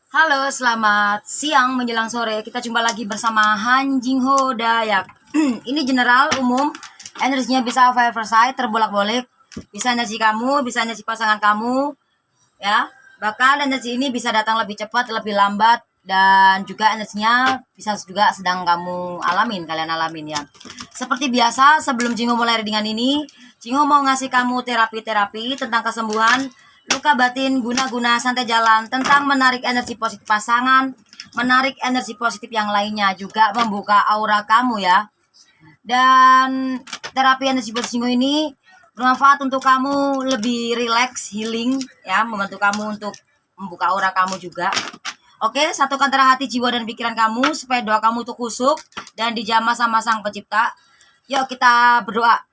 Halo, selamat siang menjelang sore. Kita jumpa lagi bersama Han Jingho Dayak. Ini general umum, energinya bisa oversize, terbolak-balik. Bisa energi kamu, bisa energi pasangan kamu, ya. Bahkan energi ini bisa datang lebih cepat, lebih lambat, dan juga energinya bisa juga sedang kalian alamin ya. Seperti biasa, sebelum Jingho mulai readingan ini, Jingho mau ngasih kamu terapi-terapi tentang kesembuhan luka batin guna-guna santai jalan, tentang menarik energi positif pasangan, menarik energi positif yang lainnya, juga membuka aura kamu ya. Dan terapi energi positif ini bermanfaat untuk kamu lebih relax, healing ya, membantu kamu untuk membuka aura kamu juga. Oke, satukan antara hati, jiwa, dan pikiran kamu supaya doa kamu itu kusuk dan dijamah sama Sang Pencipta. Yuk kita berdoa.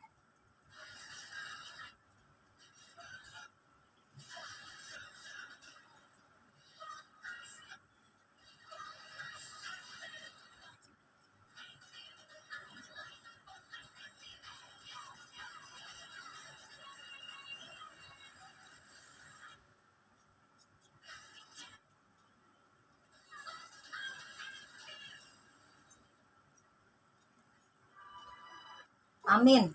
Amin.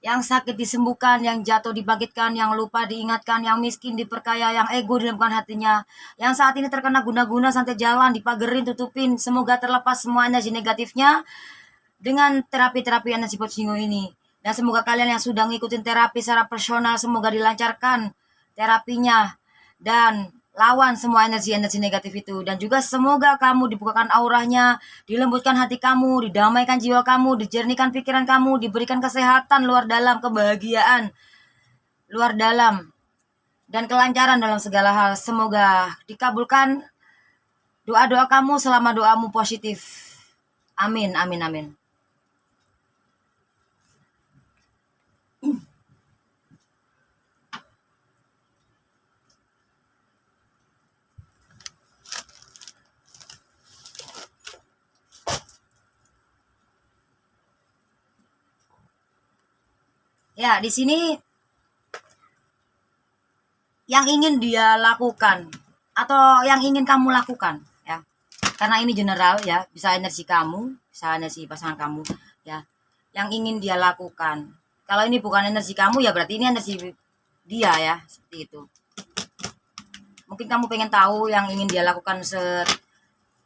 Yang sakit disembuhkan, yang jatuh dibangkitkan, yang lupa diingatkan, yang miskin diperkaya, yang ego dilembutkan hatinya, yang saat ini terkena guna-guna santai jalan, dipagerin, tutupin, semoga terlepas semua energi negatifnya dengan terapi-terapi energi positif ini. Dan semoga kalian yang sudah ngikutin terapi secara personal, semoga dilancarkan terapinya dan lawan semua energi-energi negatif itu. Dan juga semoga kamu dibukakan auranya, dilembutkan hati kamu, didamaikan jiwa kamu, dijernihkan pikiran kamu, diberikan kesehatan luar dalam, kebahagiaan luar dalam, dan kelancaran dalam segala hal. Semoga dikabulkan doa-doa kamu selama doamu positif. Amin, amin, amin. Ya, di sini yang ingin dia lakukan atau yang ingin kamu lakukan ya. Karena ini general ya, bisa energi kamu, bisa energi pasangan kamu ya. Yang ingin dia lakukan. Kalau ini bukan energi kamu ya berarti ini energi dia ya, seperti itu. Mungkin kamu pengen tahu yang ingin dia lakukan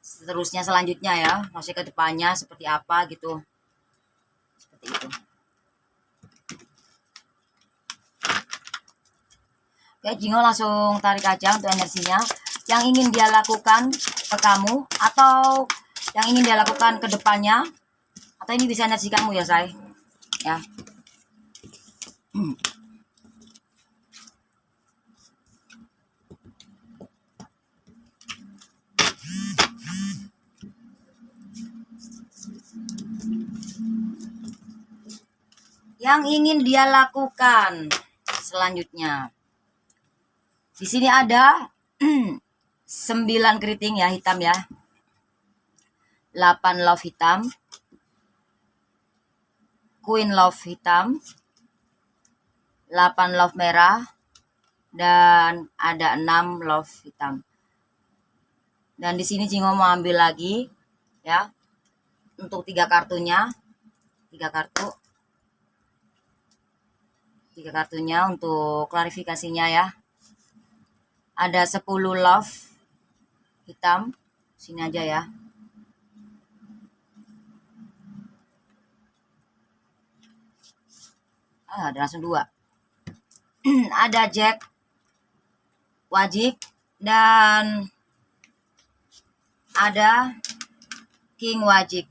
seterusnya selanjutnya ya, masih ke depannya seperti apa gitu. Seperti itu. Oke, Jingo langsung tarik aja untuk energinya. Yang ingin dia lakukan ke kamu atau yang ingin dia lakukan ke depannya, atau ini bisa energi kamu ya, say. Ya. Yang ingin dia lakukan selanjutnya. Di sini ada 9 keriting ya, hitam ya. 8 love hitam. Queen love hitam. 8 love merah. Dan ada 6 love hitam. Dan di sini Jingo mau ambil lagi ya. Untuk 3 kartunya. 3 kartu. 3 kartunya untuk klarifikasinya ya. Ada 10 love hitam. Sini aja ya. Ada langsung 2. Ada Jack wajib dan ada King wajib.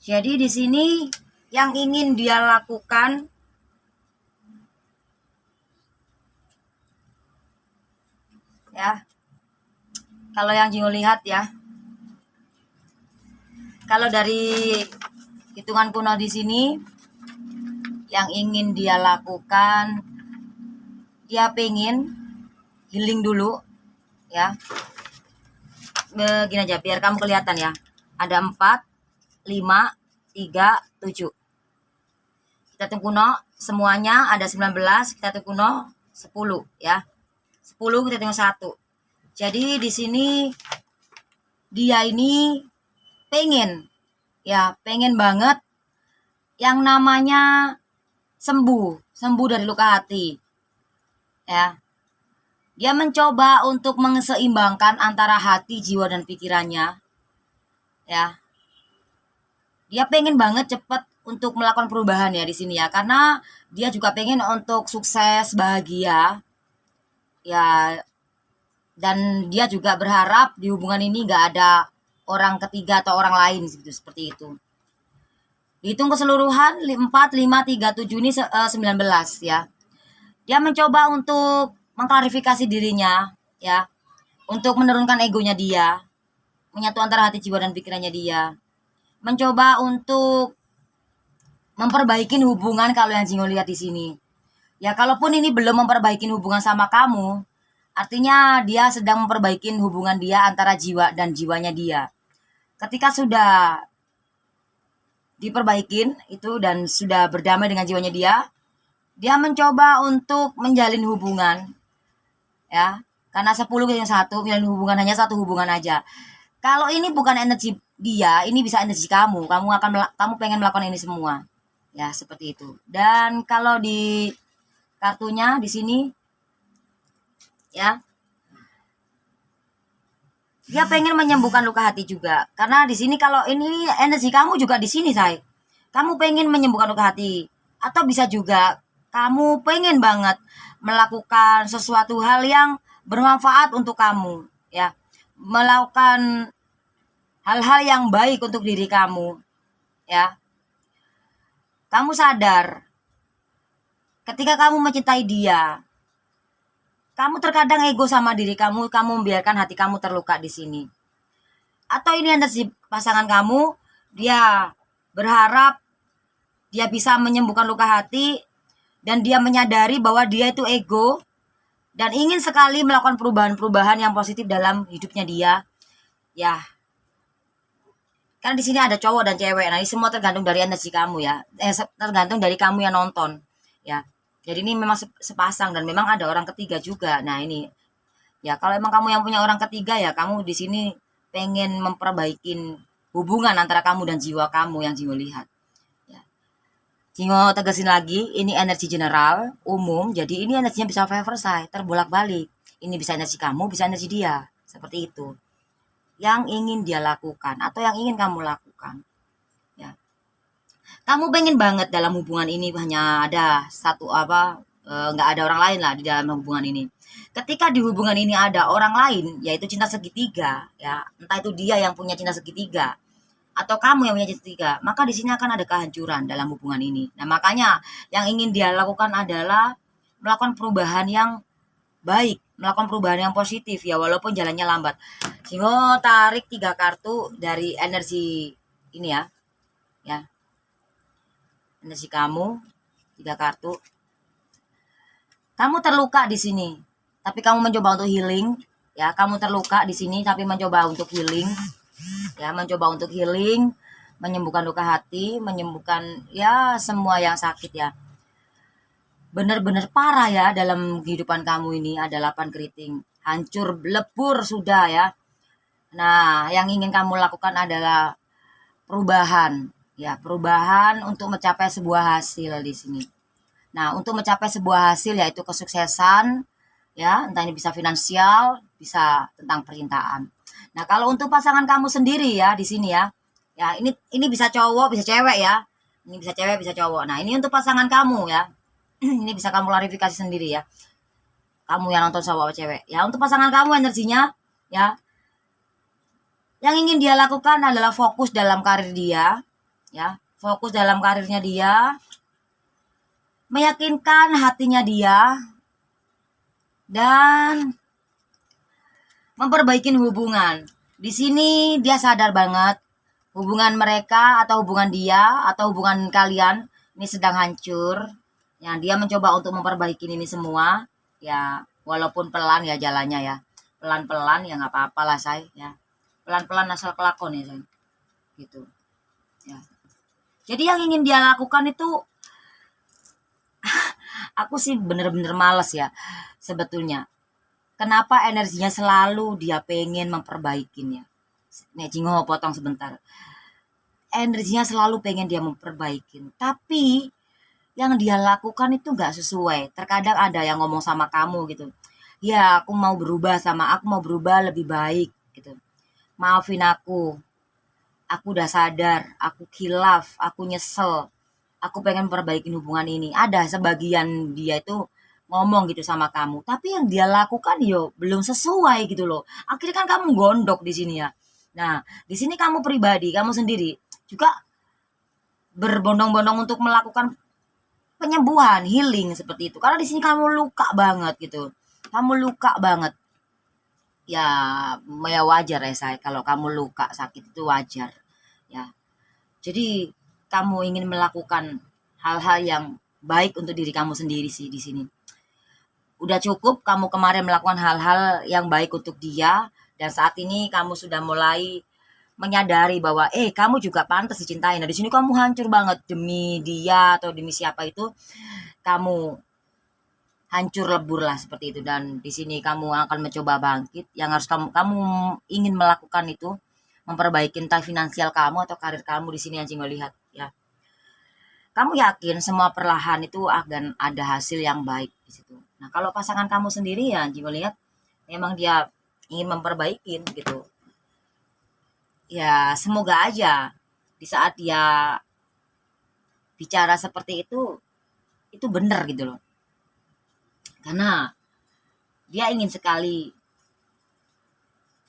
Jadi di sini yang ingin dia lakukan ya, kalau yang Jingo lihat ya, kalau dari hitungan kuno di sini, yang ingin dia lakukan, dia pengen healing dulu ya. Begini aja biar kamu kelihatan ya. Ada 4, 5, 3, 7. Kita hitung kuno semuanya ada 19, kita hitung kuno 10 ya. 10 kita hitung 1. Jadi di sini dia ini pengen banget yang namanya sembuh dari luka hati. Ya. Dia mencoba untuk menseimbangkan antara hati, jiwa dan pikirannya. Ya. Dia pengen banget cepat untuk melakukan perubahan ya di sini ya, karena dia juga pengen untuk sukses, bahagia. Ya, dan dia juga berharap di hubungan ini nggak ada orang ketiga atau orang lain gitu, seperti itu. Dihitung keseluruhan 4, 5, 3, 7 ini 19 ya. Dia mencoba untuk mengklarifikasi dirinya ya, untuk menurunkan egonya dia, menyatu antara hati, jiwa dan pikirannya dia. Mencoba untuk memperbaiki hubungan kalau yang Jingo lihat di sini. Ya, kalaupun ini belum memperbaiki hubungan sama kamu, artinya dia sedang memperbaiki hubungan dia antara jiwa dan jiwanya dia. Ketika sudah diperbaikin itu dan sudah berdamai dengan jiwanya dia mencoba untuk menjalin hubungan. Ya, karena 10 yang satu, menjalin hubungan hanya satu hubungan aja. Kalau ini bukan energi dia, ini bisa energi kamu. Kamu pengen melakukan ini semua. Ya, seperti itu. Dan kalau di kartunya di sini ya, dia pengen menyembuhkan luka hati juga. Karena di sini kalau ini energi kamu juga di sini, say. Kamu pengen menyembuhkan luka hati, atau bisa juga kamu pengen banget melakukan sesuatu hal yang bermanfaat untuk kamu, ya. Melakukan hal-hal yang baik untuk diri kamu, ya. Kamu sadar ketika kamu mencintai dia, kamu terkadang ego sama diri kamu membiarkan hati kamu terluka di sini. Atau ini energi pasangan kamu, dia berharap dia bisa menyembuhkan luka hati dan dia menyadari bahwa dia itu ego dan ingin sekali melakukan perubahan-perubahan yang positif dalam hidupnya dia. Ya. Kan di sini ada cowok dan cewek. Nah, ini semua tergantung dari energi kamu ya. Tergantung dari kamu yang nonton, ya. Jadi ini memang sepasang dan memang ada orang ketiga juga. Nah, ini ya kalau emang kamu yang punya orang ketiga ya kamu di sini pengen memperbaikin hubungan antara kamu dan jiwa kamu yang Jingo lihat. Jingo tegasin lagi, ini energi general, umum, jadi ini energinya bisa versa, terbolak-balik. Ini bisa energi kamu, bisa energi dia. Seperti itu. Yang ingin dia lakukan, atau yang ingin kamu lakukan. Ya. Kamu pengen banget dalam hubungan ini hanya ada satu nggak ada orang lain lah di dalam hubungan ini. Ketika di hubungan ini ada orang lain, yaitu cinta segitiga, ya entah itu dia yang punya cinta segitiga, atau kamu yang punya cinta segitiga, maka di sini akan ada kehancuran dalam hubungan ini. Nah, makanya yang ingin dia lakukan adalah melakukan perubahan yang baik, melakukan perubahan yang positif ya walaupun jalannya lambat. Jingo tarik 3 kartu dari energi ini ya. Ya. Energi kamu 3 kartu. Kamu terluka di sini, tapi kamu mencoba untuk healing, ya. Kamu terluka di sini tapi mencoba untuk healing. Ya, mencoba untuk healing, menyembuhkan luka hati, menyembuhkan ya semua yang sakit ya. Benar-benar parah ya dalam kehidupan kamu ini, ada 8 keriting. Hancur lebur sudah ya. Nah, yang ingin kamu lakukan adalah perubahan. Ya, perubahan untuk mencapai sebuah hasil di sini. Nah, untuk mencapai sebuah hasil yaitu kesuksesan, ya, entah ini bisa finansial, bisa tentang percintaan. Nah, kalau untuk pasangan kamu sendiri ya di sini ya. Ya, ini bisa cowok, bisa cewek ya. Ini bisa cewek, bisa cowok. Nah, ini untuk pasangan kamu ya. Ini bisa kamu klarifikasi sendiri ya. Kamu yang nonton cowok atau cewek. Ya, untuk pasangan kamu energinya ya. Yang ingin dia lakukan adalah fokus dalam karir dia, ya. Fokus dalam karirnya dia. Meyakinkan hatinya dia dan memperbaiki hubungan. Di sini dia sadar banget hubungan mereka atau hubungan dia atau hubungan kalian ini sedang hancur. Yang dia mencoba untuk memperbaiki ini semua, ya walaupun pelan ya jalannya ya. Pelan-pelan ya nggak apa-apa lah saya ya. Pelan-pelan asal kelakon ya saya. Gitu. Ya. Jadi yang ingin dia lakukan itu aku sih bener-bener males ya sebetulnya. Kenapa energinya selalu dia pengen memperbaikinya? Nek Jingho potong sebentar. Energinya selalu pengen dia memperbaikin. Tapi yang dia lakukan itu nggak sesuai. Terkadang ada yang ngomong sama kamu gitu. Ya aku mau berubah aku mau berubah lebih baik gitu. Maafin aku. Aku udah sadar. Aku khilaf. Aku nyesel. Aku pengen perbaiki hubungan ini. Ada sebagian dia itu ngomong gitu sama kamu, tapi yang dia lakukan yo belum sesuai gitu loh. Akhirnya kan kamu gondok di sini ya. Nah, di sini kamu pribadi, kamu sendiri juga berbondong-bondong untuk melakukan penyembuhan, healing seperti itu. Karena di sini kamu luka banget gitu. Kamu luka banget. Ya, ya wajar ya saya kalau kamu luka sakit itu wajar. Ya. Jadi kamu ingin melakukan hal-hal yang baik untuk diri kamu sendiri sih di sini. Udah cukup kamu kemarin melakukan hal-hal yang baik untuk dia dan saat ini kamu sudah mulai menyadari bahwa kamu juga pantas dicintai. Nah, di sini kamu hancur banget demi dia atau demi siapa itu kamu hancur lebur lah seperti itu dan di sini kamu akan mencoba bangkit. Yang harus kamu ingin melakukan itu memperbaiki entah finansial kamu atau karir kamu di sini anjing lihat ya. Kamu yakin semua perlahan itu akan ada hasil yang baik di situ. Nah, kalau pasangan kamu sendiri ya anjing lihat memang dia ingin memperbaiki gitu. Ya, semoga aja di saat dia bicara seperti itu benar gitu loh. Karena dia ingin sekali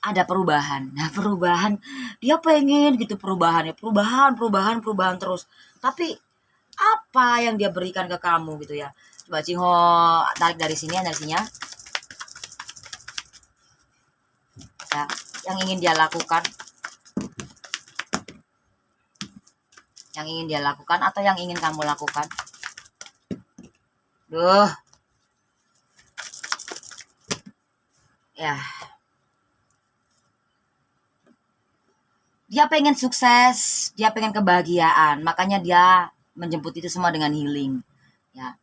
ada perubahan. Nah, perubahan dia pengen gitu perubahan perubahan terus. Tapi apa yang dia berikan ke kamu gitu ya? Coba Cingho tarik dari sini energinya. Ya, yang ingin dia lakukan. Yang ingin dia lakukan atau yang ingin kamu lakukan? Duh. Ya. Dia pengen sukses, dia pengen kebahagiaan, makanya dia menjemput itu semua dengan healing. Ya.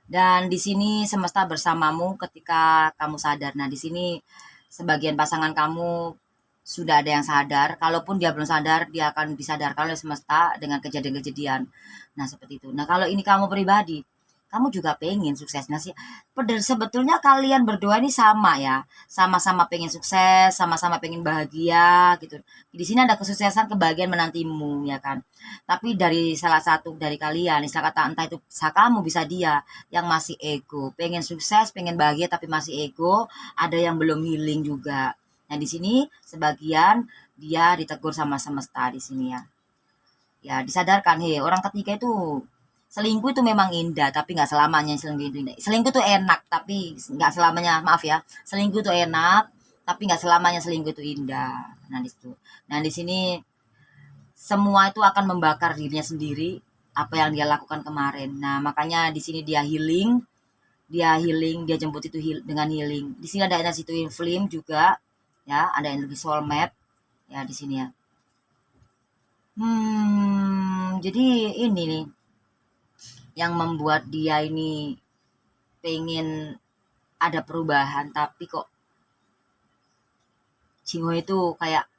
Dan di sini semesta bersamamu ketika kamu sadar. Nah, di sini sebagian pasangan kamu sudah ada yang sadar. Kalaupun dia belum sadar, dia akan disadarkan oleh semesta dengan kejadian-kejadian. Nah, seperti itu. Nah, kalau ini kamu pribadi, kamu juga pengen sukses. Nah, sih, sebetulnya kalian berdua ini sama ya. Sama-sama pengen sukses, sama-sama pengen bahagia gitu. Di sini ada kesuksesan, kebahagiaan menantimu ya kan. Tapi dari salah satu dari kalian, istilah kata entah itu bisa kamu, bisa dia yang masih ego, pengen sukses, pengen bahagia tapi masih ego, ada yang belum healing juga. Nah, di sini sebagian dia ditegur sama semesta di sini ya. Ya, disadarkan, orang ketiga itu selingkuh itu memang indah, tapi nggak selamanya selingkuh itu indah. Selingkuh itu enak, tapi nggak selamanya, maaf ya. Selingkuh itu enak, tapi nggak selamanya selingkuh itu indah. Nah, di situ. Nah, di sini semua itu akan membakar dirinya sendiri apa yang dia lakukan kemarin. Nah, makanya di sini dia healing, dia jemput itu dengan healing. Di sini ada energi twin flame juga, ya, ada energi soulmate, ya di sini ya. Jadi ini nih yang membuat dia ini pengen ada perubahan, tapi kok Jingho itu kayak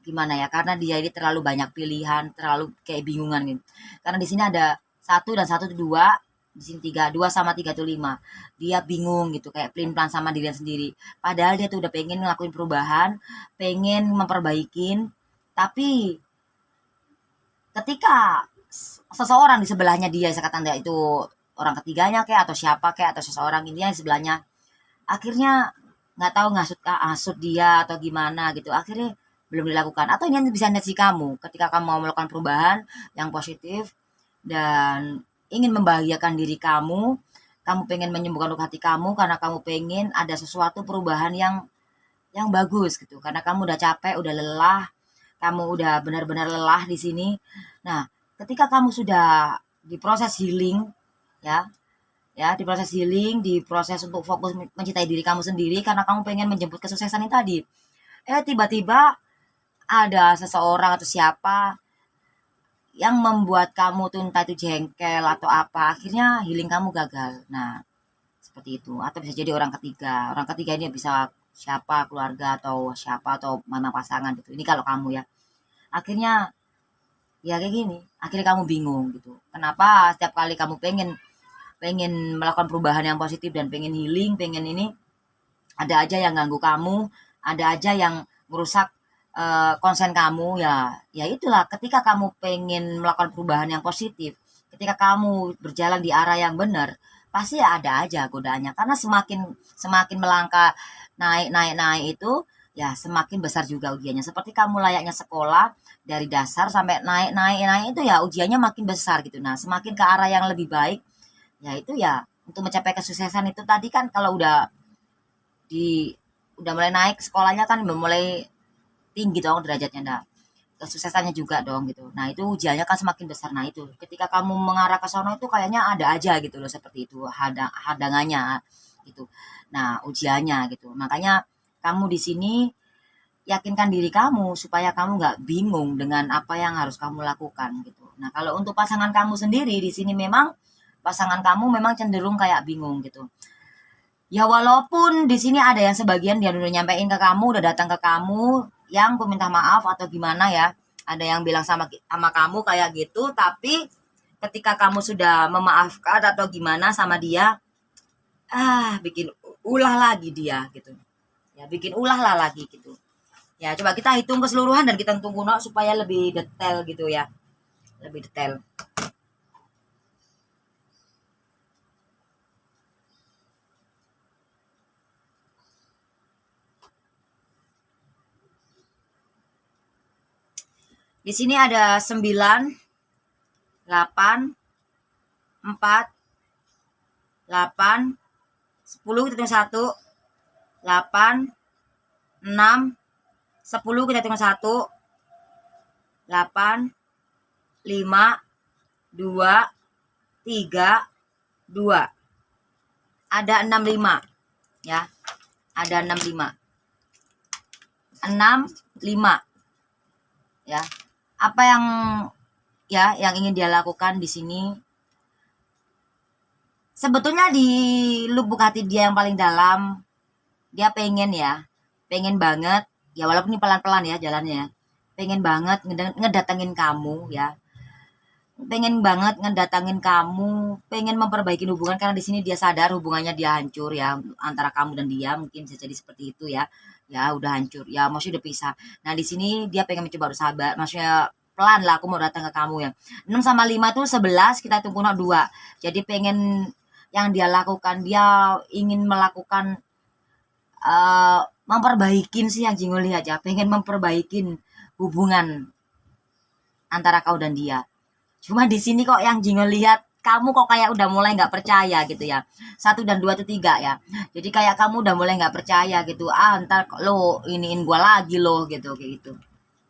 gimana ya? Karena dia ini terlalu banyak pilihan, terlalu kayak bingungan gitu. Karena di sini ada 1 dan 1 itu 2, di sini 3, 2 sama 3 itu 5. Dia bingung gitu, kayak pelin-pelan sama dirinya sendiri. Padahal dia tuh udah pengen ngelakuin perubahan, pengen memperbaikin, tapi ketika seseorang di sebelahnya dia, saya kata itu orang ketiganya kayak atau siapa kayak atau seseorang ini yang di sebelahnya, akhirnya nggak tahu ngasut dia atau gimana gitu, akhirnya belum dilakukan. Atau ini bisa ngasih kamu ketika kamu mau melakukan perubahan yang positif dan ingin membahagiakan diri kamu pengen menyembuhkan luka hati kamu karena kamu pengen ada sesuatu perubahan yang yang bagus gitu. Karena kamu udah capek, udah lelah, kamu udah benar-benar lelah di sini. Nah, ketika kamu sudah di proses healing, ya, di proses healing, di proses untuk fokus mencintai diri kamu sendiri karena kamu pengen menjemput kesuksesan ini tadi. Tiba-tiba ada seseorang atau siapa yang membuat kamu tuh entah itu jengkel atau apa, akhirnya healing kamu gagal. Nah, seperti itu. Atau bisa jadi orang ketiga. Orang ketiga ini bisa siapa, keluarga atau siapa atau mana pasangan gitu. Ini kalau kamu ya. Akhirnya ya kayak gini. Akhirnya kamu bingung gitu. Kenapa setiap kali kamu pengen pengen melakukan perubahan yang positif dan pengen healing, pengen ini, ada aja yang ganggu kamu, ada aja yang merusak konsen kamu ya. Ya itulah ketika kamu pengen melakukan perubahan yang positif, ketika kamu berjalan di arah yang benar, pasti ya ada aja godaannya. Karena semakin semakin melangkah naik naik naik itu ya semakin besar juga ujiannya. Seperti kamu layaknya sekolah dari dasar sampai naik naik naik itu ya ujiannya makin besar gitu. Nah, semakin ke arah yang lebih baik, ya itu ya untuk mencapai kesuksesan itu tadi kan kalau di udah mulai naik sekolahnya kan udah mulai tinggi dong derajatnya. Nah, kesuksesannya juga dong gitu. Nah, itu ujiannya kan semakin besar. Nah, itu ketika kamu mengarah ke sono itu kayaknya ada aja gitu loh seperti itu hadangannya gitu. Nah, ujiannya gitu. Makanya kamu di sini yakinkan diri kamu supaya kamu nggak bingung dengan apa yang harus kamu lakukan gitu. Nah, kalau untuk pasangan kamu sendiri di sini memang pasangan kamu memang cenderung kayak bingung gitu. Ya walaupun di sini ada yang sebagian dia udah nyampein ke kamu, udah datang ke kamu, yang meminta maaf atau gimana ya. Ada yang bilang sama kamu kayak gitu, tapi ketika kamu sudah memaafkan atau gimana sama dia, bikin ulah lagi dia gitu. Ya bikin ulah lah lagi gitu. Ya coba kita hitung keseluruhan dan kita tunggu supaya lebih detail gitu ya. Lebih detail. Di sini ada 9, 8, 4, 8, 10 kita hitung 1, 8, 6, 10 kita hitung 1, 8, 5, 2, 3, 2. Ada 65 ya. Ada 65. 6, 5 ya. Apa yang ingin dia lakukan di sini? Sebetulnya di lubuk hati dia yang paling dalam, dia pengen banget, ya walaupun ini pelan-pelan ya jalannya, pengen banget ngedatengin kamu ya, pengen banget ngedatengin kamu, pengen memperbaiki hubungan karena di sini dia sadar hubungannya dia hancur ya antara kamu dan dia, mungkin bisa jadi seperti itu ya, ya udah hancur, ya maksudnya udah pisah. Nah di sini dia pengen mencoba bersabar, maksudnya pelan lah aku mau datang ke kamu ya. 6 sama 5 tuh 11, kita tunggu 2. Jadi pengen yang dia lakukan, dia ingin melakukan memperbaikin sih yang Jingo lihat ya, pengen memperbaikin hubungan antara kau dan dia. Cuma di sini kok yang Jingo lihat kamu kok kayak udah mulai nggak percaya gitu ya. 1 dan 2 itu 3 ya. Jadi kayak kamu udah mulai nggak percaya gitu. Ntar lo iniin gua lagi lo gitu kayak gitu.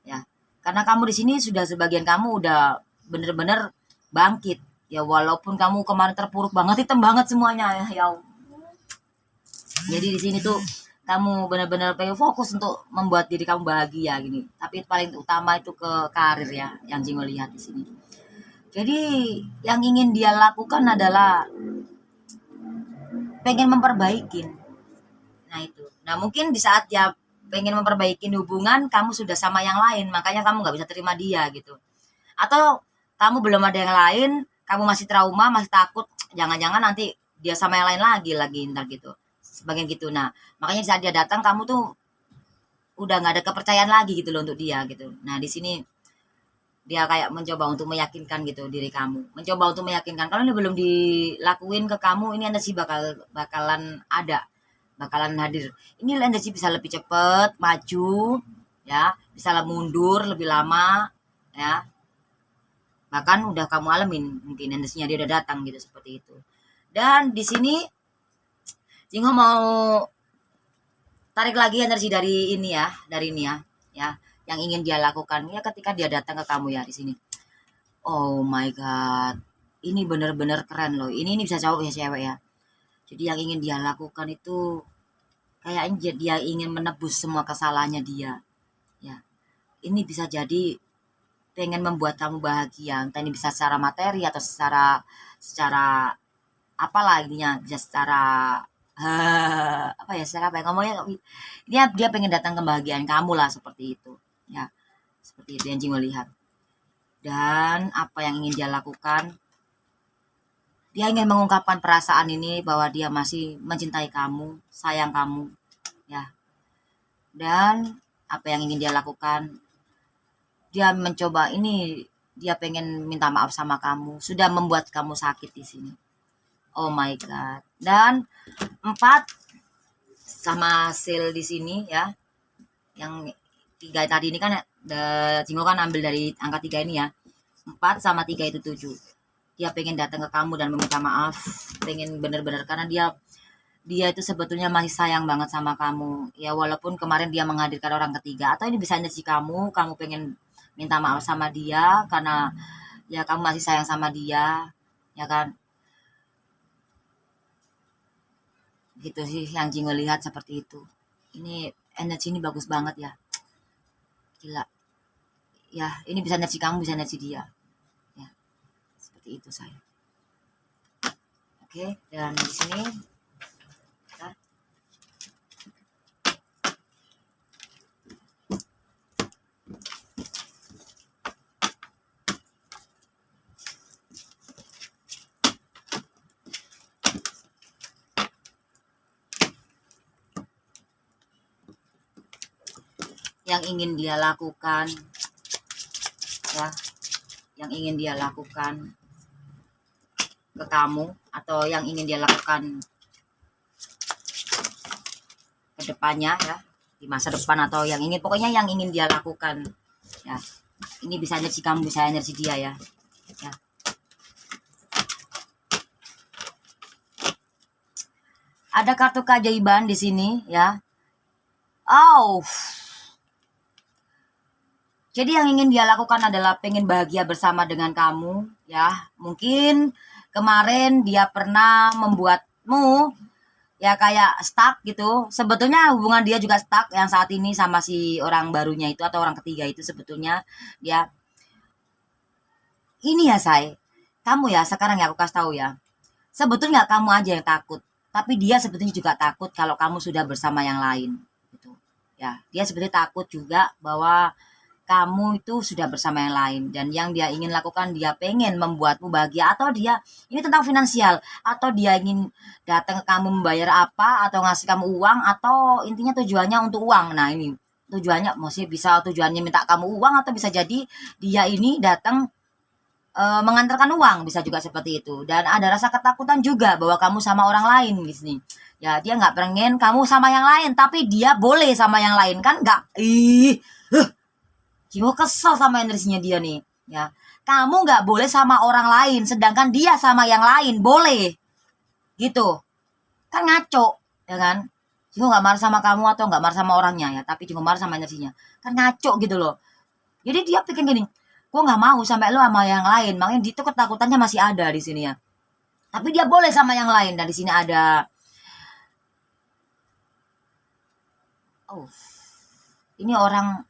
Ya. Karena kamu di sini sudah sebagian kamu udah bener-bener bangkit. Ya walaupun kamu kemarin terpuruk banget, hitam banget semuanya ya. Jadi di sini tuh kamu benar-benar pengen fokus untuk membuat diri kamu bahagia gini. Tapi paling utama itu ke karir ya yang Jingo lihat di sini. Jadi yang ingin dia lakukan adalah pengen memperbaikin. Nah itu. Nah mungkin di saat dia pengen memperbaiki hubungan, kamu sudah sama yang lain, makanya kamu nggak bisa terima dia gitu. Atau kamu belum ada yang lain, kamu masih trauma, masih takut, jangan-jangan nanti dia sama yang lain lagi ntar gitu. Sebagian gitu. Nah makanya saat dia datang, kamu tuh udah nggak ada kepercayaan lagi gitu loh untuk dia gitu. Nah di sini dia kayak mencoba untuk meyakinkan gitu diri kamu, mencoba untuk meyakinkan kalau ini belum dilakuin ke kamu, ini energi bakalan hadir, ini energi bisa lebih cepat maju ya, bisa mundur lebih lama ya, bahkan udah kamu alamin mungkin energinya dia udah datang gitu seperti itu. Dan di sini Jingo mau tarik lagi energi dari ini ya, ya, yang ingin dia lakukan ya ketika dia datang ke kamu ya di sini. Oh my god, ini bener-bener keren loh. Ini bisa cowok ya cewek ya. Jadi yang ingin dia lakukan itu kayaknya dia ingin menebus semua kesalahannya dia. Ya, ini bisa jadi pengen membuat kamu bahagia. Entah ini bisa secara materi atau secara apalah ininya, bisa secara apa ya, secara apa ya ngomongnya, dia pengen datang kebahagiaan kamu lah seperti itu. Ya, seperti itu yang Jingo lihat. Dan apa yang ingin dia lakukan? Dia ingin mengungkapkan perasaan ini bahwa dia masih mencintai kamu, sayang kamu, ya. Dan apa yang ingin dia lakukan? Dia mencoba ini, dia pengen minta maaf sama kamu, sudah membuat kamu sakit di sini. Oh my god. Dan 4 sama hasil di sini ya. Yang 3 tadi ini kan Jingo kan ambil dari angka 3 ini ya. 4 sama 3 itu 7. Dia pengen datang ke kamu dan meminta maaf, pengen bener-bener karena dia itu sebetulnya masih sayang banget sama kamu. Ya walaupun kemarin dia menghadirkan orang ketiga, atau ini bisa energi kamu pengen minta maaf sama dia karena ya kamu masih sayang sama dia, ya kan? Gitu sih yang Jingo lihat seperti itu. Ini energi ini bagus banget ya. Gila. Ya, ini bisa energi kamu, bisa energi dia. Ya, seperti itu saya. Oke, dan di sini bentar. Yang ingin dia lakukan ya, yang ingin dia lakukan ke kamu atau yang ingin dia lakukan ke depannya ya, di masa depan atau yang ingin, pokoknya yang ingin dia lakukan ya. Ini bisa energi kamu, bisa energi dia ya. Ya. Ada kartu keajaiban di sini ya. Oh. Jadi yang ingin dia lakukan adalah pengen bahagia bersama dengan kamu ya. Mungkin kemarin dia pernah membuatmu ya kayak stuck gitu. Sebetulnya hubungan dia juga stuck yang saat ini sama si orang barunya itu atau orang ketiga itu, sebetulnya dia ini ya kamu ya sekarang ya aku kasih tahu ya. Sebetulnya kamu aja yang takut, tapi dia sebetulnya juga takut kalau kamu sudah bersama yang lain gitu. Ya, dia sebetulnya takut juga bahwa kamu itu sudah bersama yang lain, dan yang dia ingin lakukan, dia pengen membuatmu bahagia, atau dia ini tentang finansial, atau dia ingin datang ke kamu membayar apa atau ngasih kamu uang, atau intinya tujuannya untuk uang. Nah ini tujuannya, maksudnya bisa tujuannya minta kamu uang, atau bisa jadi dia ini datang mengantarkan uang, bisa juga seperti itu. Dan ada rasa ketakutan juga bahwa kamu sama orang lain di sini. Ya dia nggak pengen kamu sama yang lain, tapi dia boleh sama yang lain kan, nggak Jingo kesel sama energinya dia nih ya. Kamu nggak boleh sama orang lain, sedangkan dia sama yang lain boleh gitu kan, ngaco ya kan. Jingo nggak marah sama kamu atau nggak marah sama orangnya ya, tapi Jingo marah sama energinya kan, ngaco gitu loh. Jadi dia pikir gini, gue nggak mau sampai lo sama yang lain, makanya itu ketakutannya masih ada di sini ya. Tapi dia boleh sama yang lain. Dan di sini ada ini orang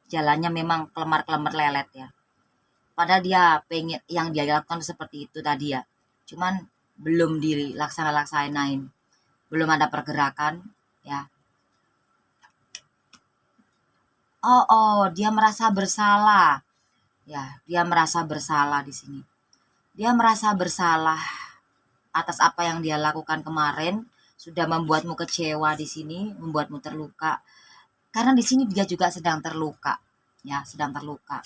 jalannya memang kelemar-kelemar lelet ya. Padahal dia pengen yang dia lakukan seperti itu tadi ya. Cuman belum dilaksanain. Belum ada pergerakan ya. Dia merasa bersalah. Ya, dia merasa bersalah di sini. Dia merasa bersalah atas apa yang dia lakukan kemarin, sudah membuatmu kecewa di sini, membuatmu terluka. Karena di sini dia juga sedang terluka, ya, sedang terluka.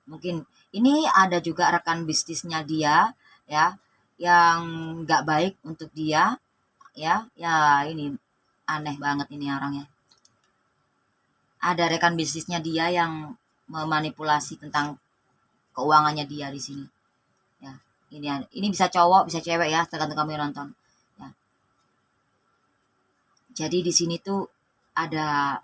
Mungkin ini ada juga rekan bisnisnya dia, ya, yang nggak baik untuk dia, ya, ini aneh banget ini orangnya. Ada rekan bisnisnya dia yang memanipulasi tentang keuangannya dia di sini. Ya, ini bisa cowok, bisa cewek ya, tergantung kamu yang nonton. Ya. Jadi di sini tuh ada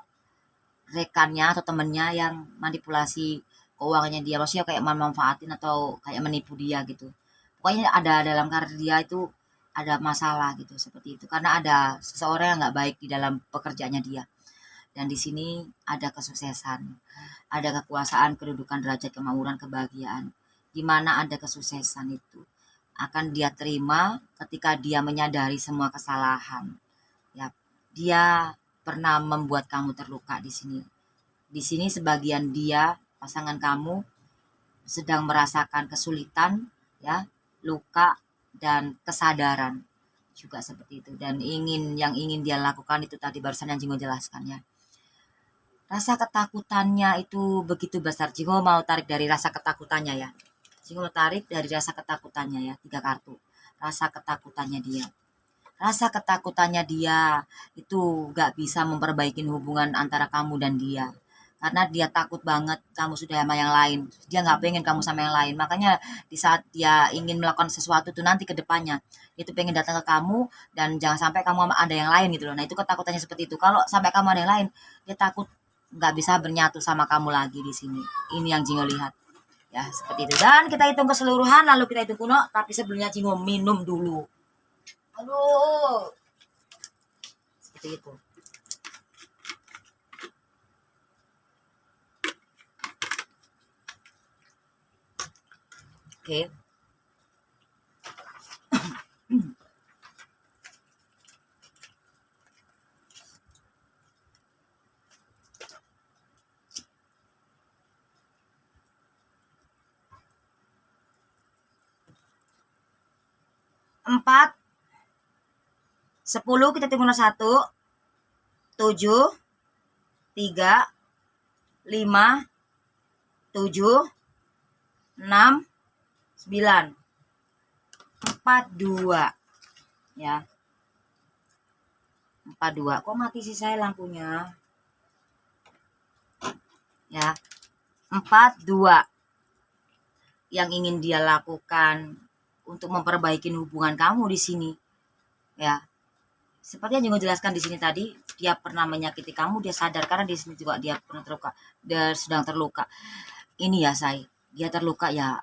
rekannya atau temennya yang manipulasi keuangannya dia, maksudnya kayak memanfaatin atau kayak menipu dia gitu. Pokoknya ada dalam karir dia itu ada masalah gitu seperti itu karena ada seseorang yang nggak baik di dalam pekerjaannya dia. Dan di sini ada kesuksesan, ada kekuasaan, kedudukan, derajat, kemakmuran, kebahagiaan. Di mana ada kesuksesan itu akan dia terima ketika dia menyadari semua kesalahan. Ya, dia pernah membuat kamu terluka di sini. Di sini sebagian dia, pasangan kamu sedang merasakan kesulitan, ya, luka dan kesadaran juga seperti itu. Dan yang ingin dia lakukan itu tadi barusan yang Jingo jelaskan ya. Rasa ketakutannya itu begitu besar. Jingo mau tarik dari rasa ketakutannya ya. Jingo mau tarik dari rasa ketakutannya ya. 3 kartu. Rasa ketakutannya dia. Rasa ketakutannya dia itu gak bisa memperbaiki hubungan antara kamu dan dia. Karena dia takut banget kamu sudah sama yang lain. Dia gak pengen kamu sama yang lain. Makanya di saat dia ingin melakukan sesuatu tuh nanti ke depannya. Itu pengen datang ke kamu dan jangan sampai kamu ada yang lain gitu loh. Nah itu ketakutannya seperti itu. Kalau sampai kamu ada yang lain, dia takut nggak bisa bernyatu sama kamu lagi di sini. Ini yang Jingo lihat. Ya, seperti itu. Dan kita hitung keseluruhan, lalu kita hitung kuno. Tapi sebelumnya Jingo minum dulu. Aduh. Seperti itu. Oke. 4, 10 kita timbul 1, 7, 3, 5, 7, 6, 9, 4, 2 ya. 4, 2. Kok mati sih saya lampunya? Ya. 4, 2 yang ingin dia lakukan untuk memperbaiki hubungan kamu di sini. Ya. Seperti yang Jingo jelaskan di sini tadi, dia pernah menyakiti kamu, dia sadar karena di sini juga dia pernah terluka, dia sedang terluka. Ini ya dia terluka ya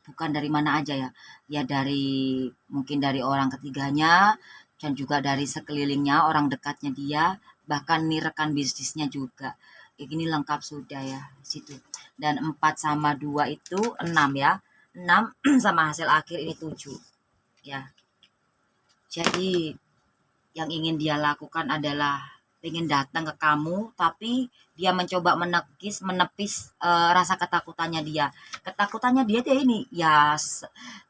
bukan dari mana aja ya. Ya dari mungkin dari orang ketiganya dan juga dari sekelilingnya, orang dekatnya dia, bahkan nih rekan bisnisnya juga. Ini lengkap sudah ya situ. Dan 4 sama 2 itu 6 ya. 6 sama hasil akhir ini 7. Ya. Jadi yang ingin dia lakukan adalah ingin datang ke kamu, tapi dia mencoba menepis rasa ketakutannya dia. Ketakutannya dia tuh ini, ya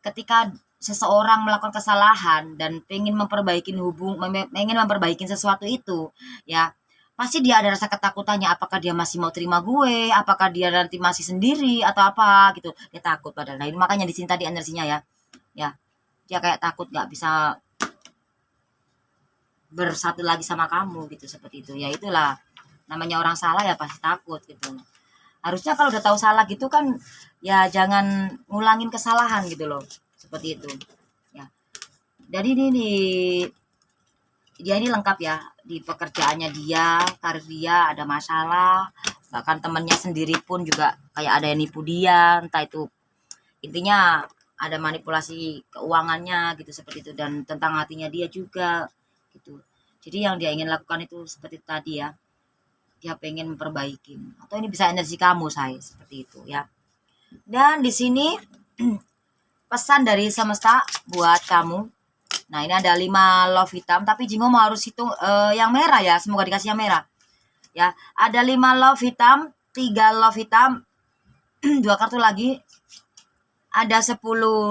ketika seseorang melakukan kesalahan dan pengen memperbaiki sesuatu itu, ya pasti dia ada rasa ketakutannya. Apakah dia masih mau terima gue? Apakah dia nanti masih sendiri atau apa gitu? Dia takut padahal. Nah, ini makanya di sini tadi energinya ya, dia kayak takut nggak bisa bersatu lagi sama kamu gitu seperti itu. Ya itulah namanya orang salah ya pasti takut gitu. Harusnya kalau udah tahu salah gitu kan ya jangan ngulangin kesalahan gitu loh. Seperti itu. Ya. Jadi dia ini lengkap ya di pekerjaannya dia, karir dia ada masalah, bahkan temennya sendiri pun juga kayak ada yang nipu dia, entah itu intinya ada manipulasi keuangannya gitu seperti itu dan tentang hatinya dia juga gitu. Jadi yang dia ingin lakukan itu seperti tadi ya, dia pengen memperbaiki atau ini bisa energi kamu seperti itu ya. Dan di sini pesan dari semesta buat kamu. Nah ini ada 5 love hitam, tapi Jingo mau harus hitung yang merah ya, semoga dikasih yang merah ya. Ada 5 love hitam, 3 love hitam, 2 kartu lagi, ada 10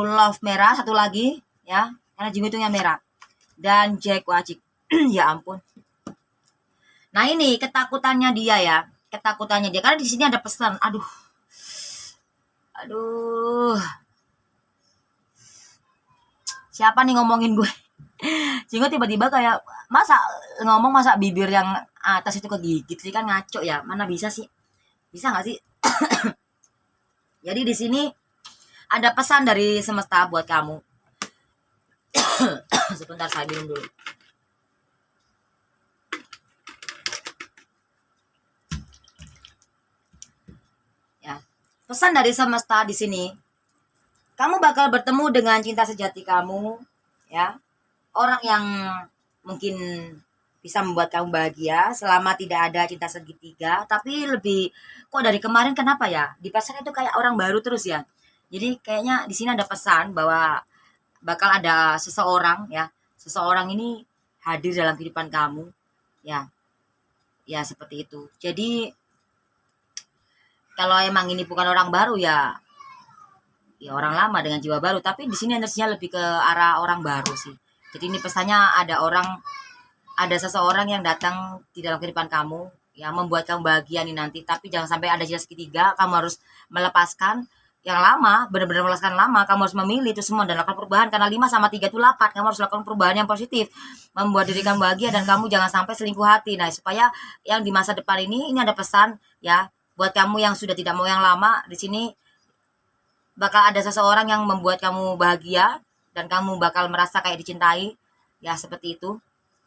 love merah, 1 lagi ya, karena Jingo itu yang merah. Dan Jack wajib. Ya ampun. Nah ini ketakutannya dia ya, ketakutannya dia karena di sini ada pesan. Aduh, siapa nih ngomongin gue? Jingo tiba-tiba kayak masa bibir yang atas itu kegigit sih, kan ngaco ya, mana bisa sih, bisa nggak sih? Jadi di sini ada pesan dari semesta buat kamu. Sebentar saya minum dulu. pesan dari semesta di sini, kamu bakal bertemu dengan cinta sejati kamu, ya. Orang yang mungkin bisa membuat kamu bahagia selama tidak ada cinta segitiga, tapi lebih kok dari kemarin kenapa ya? Di pesan itu kayak orang baru terus ya. Jadi kayaknya di sini ada pesan bahwa bakal ada seseorang ya. Seseorang ini hadir dalam kehidupan kamu, ya. Ya seperti itu. Jadi kalau emang ini bukan orang baru ya orang lama dengan jiwa baru, tapi di sini energinya lebih ke arah orang baru sih. Jadi ini pesannya ada seseorang yang datang di dalam kehidupan kamu yang membuat kamu bahagia nih nanti, tapi jangan sampai ada cinta segitiga. Kamu harus melepaskan yang lama, benar-benar melepaskan lama. Kamu harus memilih itu semua dan lakukan perubahan, karena 5 sama 3 itu 8. Kamu harus lakukan perubahan yang positif, membuat diri kamu bahagia, dan kamu jangan sampai selingkuh hati. Nah, supaya yang di masa depan ini ada pesan ya buat kamu yang sudah tidak mau yang lama. Di sini bakal ada seseorang yang membuat kamu bahagia dan kamu bakal merasa kayak dicintai, ya seperti itu.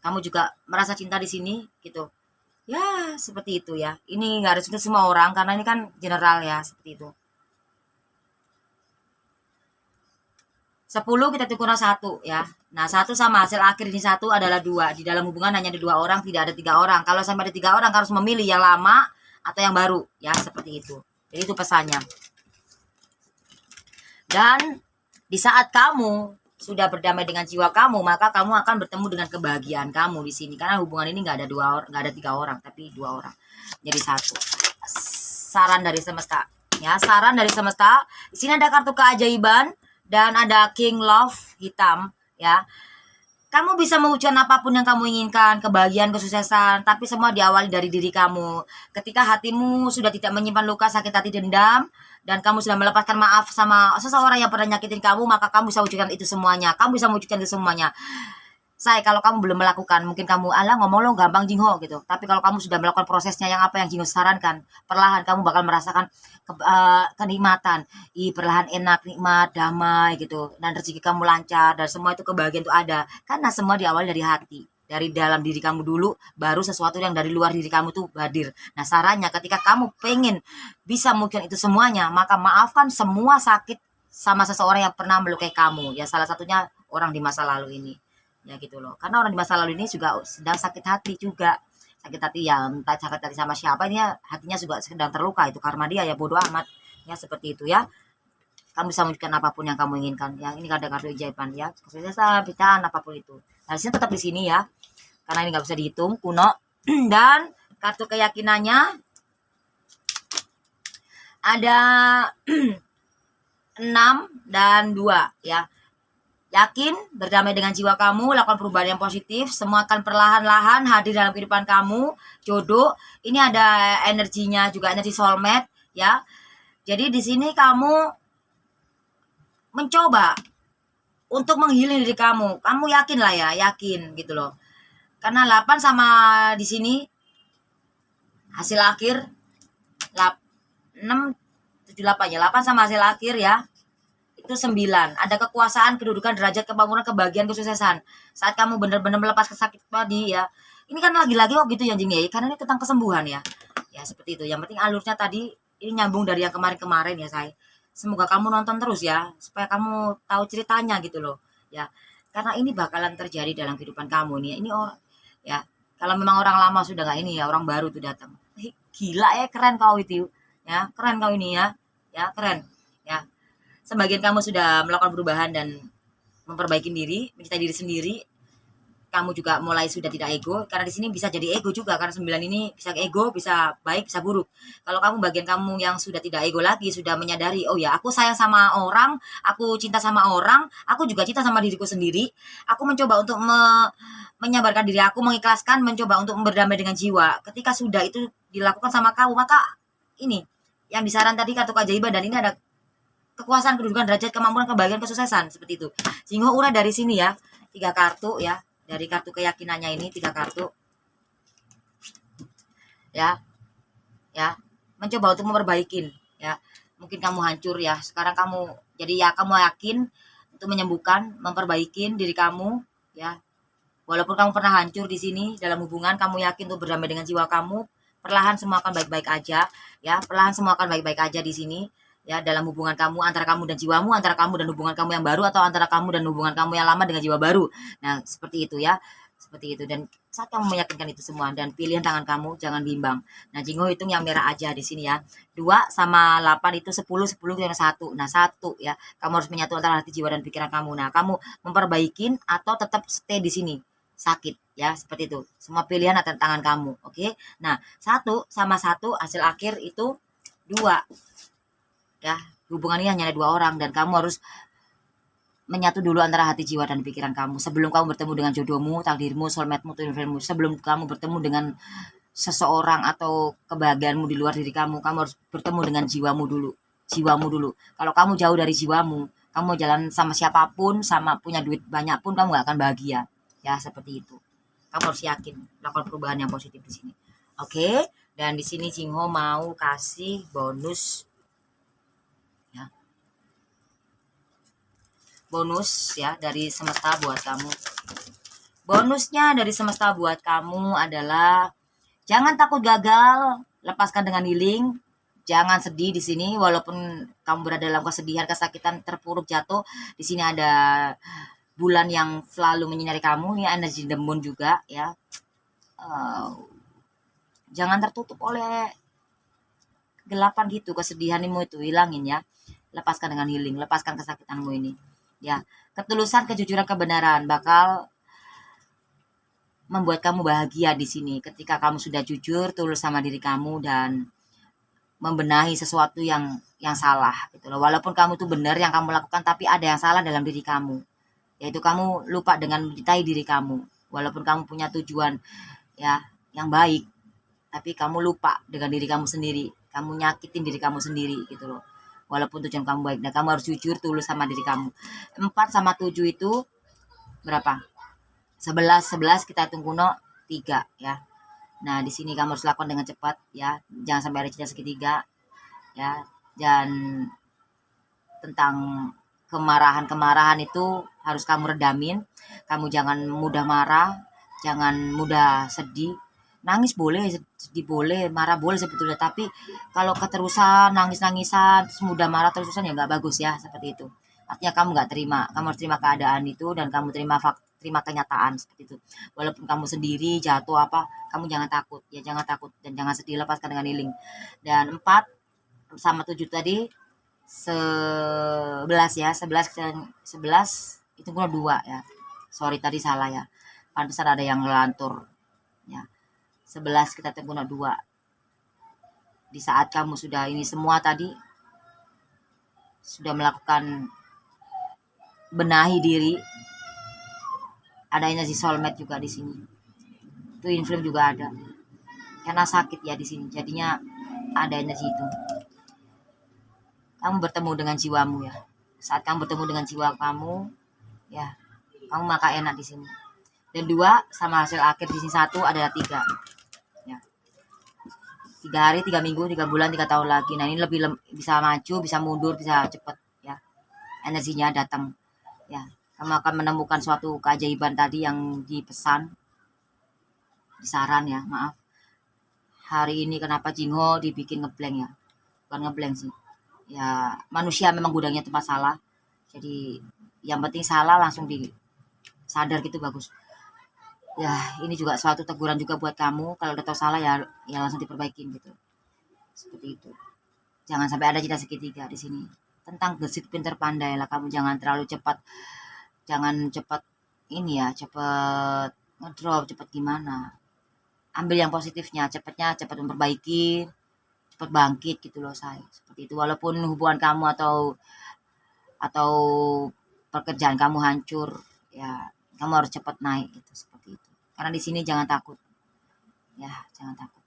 Kamu juga merasa cinta di sini gitu. Ya, seperti itu ya. Ini nggak harus untuk semua orang karena ini kan general ya, seperti itu. 10 kita kurang 1 ya. Nah, 1 sama hasil akhir ini 1 adalah 2. Di dalam hubungan hanya ada 2 orang, tidak ada 3 orang. Kalau sampai ada 3 orang harus memilih yang lama atau yang baru ya, seperti itu. Jadi itu pesannya. Dan di saat kamu sudah berdamai dengan jiwa kamu, maka kamu akan bertemu dengan kebahagiaan kamu di sini. Karena hubungan ini nggak ada 2 orang, nggak ada 3 orang, tapi 2 orang. Jadi 1. Saran dari semesta. Ya, saran dari semesta. Di sini ada kartu keajaiban dan ada King Love hitam. Ya, kamu bisa mewujudkan apapun yang kamu inginkan, kebahagiaan, kesuksesan, tapi semua diawali dari diri kamu. Ketika hatimu sudah tidak menyimpan luka, sakit hati, dendam, dan kamu sudah melepaskan maaf sama seseorang yang pernah nyakitin kamu, maka kamu bisa wujudkan itu semuanya. Kamu bisa mewujudkan itu semuanya. Kalau kamu belum melakukan, mungkin kamu, ngomong lo gampang Jingho gitu. Tapi kalau kamu sudah melakukan prosesnya yang apa yang Jingho sarankan, perlahan kamu bakal merasakan kenikmatan. Perlahan enak, nikmat, damai gitu. Dan rezeki kamu lancar, dan semua itu kebahagiaan itu ada. Karena semua diawali dari hati. Dari dalam diri kamu dulu, baru sesuatu yang dari luar diri kamu tuh hadir. Nah, sarannya ketika kamu pengen bisa mungkin itu semuanya, maka maafkan semua sakit sama seseorang yang pernah melukai kamu. Ya, salah satunya orang di masa lalu ini. Ya gitu loh. Karena orang di masa lalu ini juga sedang sakit hati juga. Sakit hati ya, entah sakit hati sama siapa, ini hatinya juga sedang terluka. Itu karma dia ya, bodoh amat. Ya, seperti itu ya. Kamu bisa mewujudkan apapun yang kamu inginkan. Ya, ini ada kartu keajaiban ya. Kesuksesan, pilihan, apapun itu. Harusnya tetap di sini ya. Karena ini nggak bisa dihitung, kuno. Dan kartu keyakinannya ada 6 dan 2 ya. Yakin, berdamai dengan jiwa kamu, lakukan perubahan yang positif, semua akan perlahan-lahan hadir dalam kehidupan kamu. Jodoh, ini ada energinya juga, energi soulmate ya. Jadi di sini kamu mencoba untuk menghealing diri kamu. Kamu yakin lah ya, yakin gitu loh. Karena 8 sama di sini hasil akhir 6 7 8 ya. 8 sama hasil akhir ya. Itu 9. Ada kekuasaan, kedudukan, derajat, kemampuan, kebahagiaan, kesuksesan. Saat kamu benar-benar melepas kesakit tadi ya. Ini kan lagi-lagi gitu ya Jing ya. Karena ini tentang kesembuhan ya. Ya seperti itu. Yang penting alurnya tadi ini nyambung dari yang kemarin-kemarin ya saya. Semoga kamu nonton terus ya. Supaya kamu tahu ceritanya gitu loh. Ya. Karena ini bakalan terjadi dalam kehidupan kamu nih. Ini orang ya. Kalau memang orang lama sudah nggak ini ya. Orang baru tuh datang. Gila ya, keren kau itu. Ya, keren kau ini ya. Ya, keren. Ya. Sebagian kamu sudah melakukan perubahan dan memperbaiki diri, mencintai diri sendiri. Kamu juga mulai sudah tidak ego, karena di sini bisa jadi ego juga, karena 9 ini bisa ego, bisa baik, bisa buruk. Kalau kamu bagian kamu yang sudah tidak ego lagi, sudah menyadari, oh ya aku sayang sama orang, aku cinta sama orang, aku juga cinta sama diriku sendiri. Aku mencoba untuk menyabarkan diri aku, mengikhlaskan, mencoba untuk berdamai dengan jiwa. Ketika sudah itu dilakukan sama kamu, maka ini yang disaran tadi kartu keajaiban, dan ini ada kekuasaan, kedudukan, derajat, kemampuan, kebahagiaan, kesuksesan, seperti itu. Jingho urai dari sini ya, 3 kartu ya, dari kartu keyakinannya ini 3 kartu ya, ya, mencoba untuk memperbaikin ya. Mungkin kamu hancur ya, sekarang kamu jadi ya kamu yakin untuk menyembuhkan, memperbaikin diri kamu ya. Walaupun kamu pernah hancur di sini dalam hubungan, kamu yakin untuk berdamai dengan jiwa kamu, perlahan semua akan baik-baik aja ya, perlahan semua akan baik-baik aja di sini. ya dalam hubungan kamu, antara kamu dan jiwamu, antara kamu dan hubungan kamu yang baru, atau antara kamu dan hubungan kamu yang lama dengan jiwa baru. Nah, seperti itu ya. Seperti itu. Dan saat kamu meyakinkan itu semua dan pilihan tangan kamu, jangan bimbang. Nah, Jingho hitung yang merah aja di sini ya. 2 sama 8 itu 10, 10 dengan 1. Nah, 1 ya. Kamu harus menyatu antara hati, jiwa, dan pikiran kamu. Nah, kamu memperbaikin atau tetap stay di sini. Sakit ya, seperti itu. Semua pilihan atas tangan kamu, oke? Nah, 1 sama 1 hasil akhir itu 2. Ya, hubungan ini hanya ada 2 orang dan kamu harus menyatu dulu antara hati, jiwa, dan pikiran kamu sebelum kamu bertemu dengan jodohmu, takdirmu, soulmate-mu, twin flame-mu. Sebelum kamu bertemu dengan seseorang atau kebahagiaanmu di luar diri kamu, kamu harus bertemu dengan jiwamu dulu. Jiwamu dulu. Kalau kamu jauh dari jiwamu, kamu jalan sama siapapun, sama punya duit banyak pun kamu gak akan bahagia. Ya, seperti itu. Kamu harus yakin lakukan perubahan yang positif di sini. Oke? Dan di sini Jingho mau kasih bonus ya. Bonus ya dari semesta buat kamu. Bonusnya dari semesta buat kamu adalah jangan takut gagal, lepaskan dengan healing. Jangan sedih di sini walaupun kamu berada dalam kesedihan, kesakitan, terpuruk, jatuh. Di sini ada bulan yang selalu menyinari kamu, ya energi the moon juga ya. Jangan tertutup oleh kegelapan gitu, kesedihanmu itu hilangin ya. Lepaskan dengan healing, lepaskan kesakitanmu ini. Ya, ketulusan, kejujuran, kebenaran bakal membuat kamu bahagia di sini ketika kamu sudah jujur, tulus sama diri kamu dan membenahi sesuatu yang salah gitu loh. Walaupun kamu tuh benar yang kamu lakukan, tapi ada yang salah dalam diri kamu. Yaitu kamu lupa dengan mencintai diri kamu. Walaupun kamu punya tujuan ya yang baik, tapi kamu lupa dengan diri kamu sendiri. Kamu nyakitin diri kamu sendiri gitu loh. Walaupun tujuan kamu baik, nah kamu harus jujur, tulus sama diri kamu. 4 sama 7 itu berapa? 11 kita hitung kuno 3 ya. Nah, di sini kamu harus lakukan dengan cepat ya. Jangan sampai ada cinta segitiga ya. Dan tentang kemarahan itu harus kamu redamin. Kamu jangan mudah marah, jangan mudah sedih. Nangis boleh, sedih boleh, marah boleh sebetulnya, tapi kalau keterusan nangis-nangisan terus mudah marah terusan ya nggak bagus ya, seperti itu. Artinya kamu nggak terima, kamu harus terima keadaan itu dan kamu terima kenyataan seperti itu. Walaupun kamu sendiri jatuh apa, kamu jangan takut ya, jangan takut dan jangan sedih, lepaskan dengan healing. Dan 4 sama 7 tadi 11 ya, 11 itu kurang 2 ya. Sorry tadi salah ya. Pantesan ada yang ngelantur ya. 11 kita tengguna 2. Di saat kamu sudah ini semua tadi sudah melakukan benahi diri, ada energi soulmate juga di sini. Twin flame juga ada. Karena sakit ya di sini, jadinya ada energi itu. Kamu bertemu dengan jiwamu ya. Saat kamu bertemu dengan jiwa kamu, ya, kamu maka enak di sini. Dan 2 sama hasil akhir di sini 1 adalah 3. Ya. 3 hari, 3 minggu, 3 bulan, 3 tahun lagi. Nah, ini lebih bisa maju, bisa mundur, bisa cepat ya. Energinya datang. Ya, kamu akan menemukan suatu keajaiban tadi yang dipesan. Disaran ya, maaf. Hari ini kenapa Jingho dibikin ngeblank ya? Bukan ngeblank sih. Ya, manusia memang gudangnya tempat salah. Jadi, yang penting salah langsung sadar gitu bagus. Ya, ini juga suatu teguran juga buat kamu. Kalau udah tahu salah ya langsung diperbaikin gitu. Seperti itu. Jangan sampai ada cinta segitiga di sini. Tentang gesit pinter pandai lah, kamu jangan terlalu cepat. Jangan cepat ini ya, cepat ngedrop, cepat gimana. Ambil yang positifnya, cepat memperbaiki, cepat bangkit gitu loh say. Seperti itu. Walaupun hubungan kamu atau pekerjaan kamu hancur, ya kamu harus cepat naik gitu, seperti itu. Karena di sini jangan takut. Ya, jangan takut.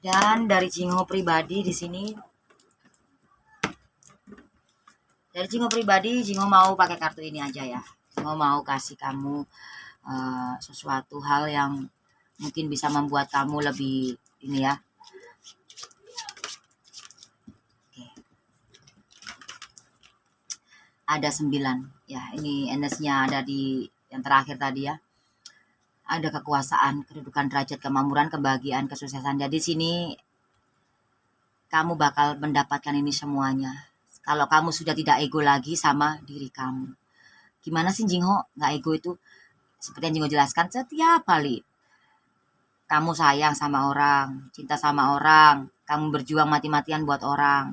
Dan dari Jingho pribadi di sini, dari Jingho pribadi, Jingho mau pakai kartu ini aja ya. Jingho mau kasih kamu sesuatu hal yang mungkin bisa membuat kamu lebih ini ya. Oke. Ada 9 ya, ini energinya ada di yang terakhir tadi ya. Ada kekuasaan, kedudukan, derajat, kemakmuran, kebahagiaan, kesuksesan. Jadi sini kamu bakal mendapatkan ini semuanya. Kalau kamu sudah tidak ego lagi sama diri kamu. Gimana sih Jingho? Nggak ego itu seperti yang Jingho jelaskan, setiap kali kamu sayang sama orang, cinta sama orang, kamu berjuang mati-matian buat orang.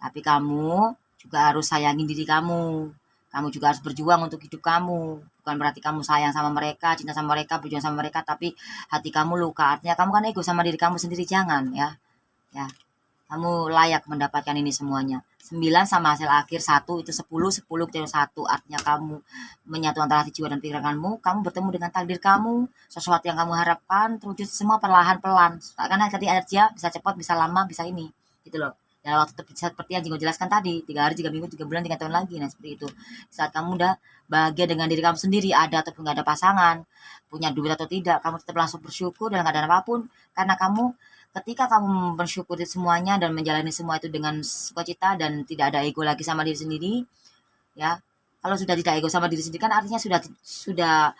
Tapi kamu juga harus sayangi diri kamu. Kamu juga harus berjuang untuk hidup kamu. Bukan berarti kamu sayang sama mereka, cinta sama mereka, berjuang sama mereka, tapi hati kamu luka. Artinya kamu kan ego sama diri kamu sendiri. Jangan ya. Ya, kamu layak mendapatkan ini semuanya. 9 sama hasil akhir 1 itu 10, 10 kecil 1. Artinya kamu menyatu antara hati, jiwa, dan pikiranmu. Kamu bertemu dengan takdir kamu. Sesuatu yang kamu harapkan terwujud semua perlahan-pelan. Karena tadi aja bisa cepat, bisa lama, bisa ini. Gitu loh. Dalam waktu seperti yang Jinggo jelaskan tadi, 3 hari, 3 minggu, 3 bulan, 3 tahun lagi. Nah, seperti itu. Saat kamu udah bahagia dengan diri kamu sendiri, ada ataupun gak ada pasangan, punya duit atau tidak, kamu tetap langsung bersyukur dalam keadaan apapun. Karena kamu ketika kamu bersyukuri semuanya dan menjalani semua itu dengan sukacita dan tidak ada ego lagi sama diri sendiri, ya. Kalau sudah tidak ego sama diri sendiri kan artinya sudah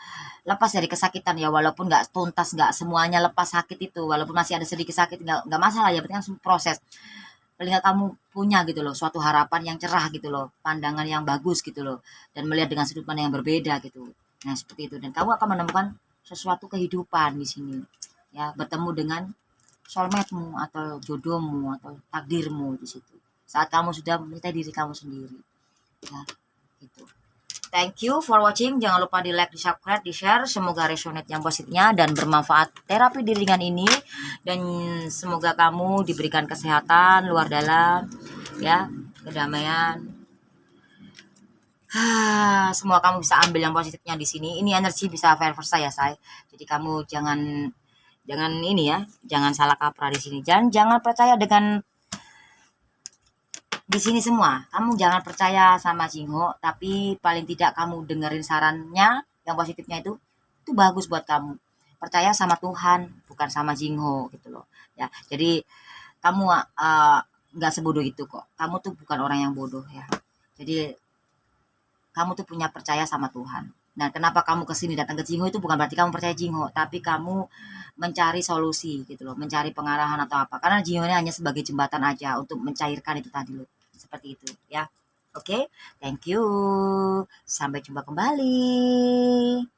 lepas dari kesakitan ya, walaupun nggak tuntas, nggak semuanya lepas sakit itu, walaupun masih ada sedikit sakit, nggak masalah ya, penting kan proses. Paling nggak kamu punya gitu loh suatu harapan yang cerah gitu loh, pandangan yang bagus gitu loh, dan melihat dengan sudut pandang yang berbeda gitu. Nah seperti itu, dan kamu akan menemukan sesuatu kehidupan di sini ya, bertemu dengan soulmate-mu atau jodohmu atau takdirmu di situ. Saat kamu sudah mencintai diri kamu sendiri. Ya, gitu. Thank you for watching. Jangan lupa di like, di subscribe, di share. Semoga resonate yang positifnya dan bermanfaat terapi diri ringan ini. Dan semoga kamu diberikan kesehatan luar dalam, ya, kedamaian. Semua kamu bisa ambil yang positifnya di sini. Ini energi bisa vice versa ya, say. Jadi kamu jangan ini ya, jangan salah kaprah di sini. Jangan percaya dengan di sini semua. Kamu jangan percaya sama Jingho, tapi paling tidak kamu dengerin sarannya yang positifnya itu bagus buat kamu. Percaya sama Tuhan, bukan sama Jingho gitu loh. Ya, jadi kamu nggak sebodoh itu kok. Kamu tuh bukan orang yang bodoh ya. Jadi kamu tuh punya percaya sama Tuhan. Nah, kenapa kamu kesini datang ke Jingho itu bukan berarti kamu percaya Jingho, tapi kamu mencari solusi gitu loh, mencari pengarahan atau apa. Karena Jingho ini hanya sebagai jembatan aja untuk mencairkan itu tadi loh. Seperti itu ya. Oke, thank you. Sampai jumpa kembali.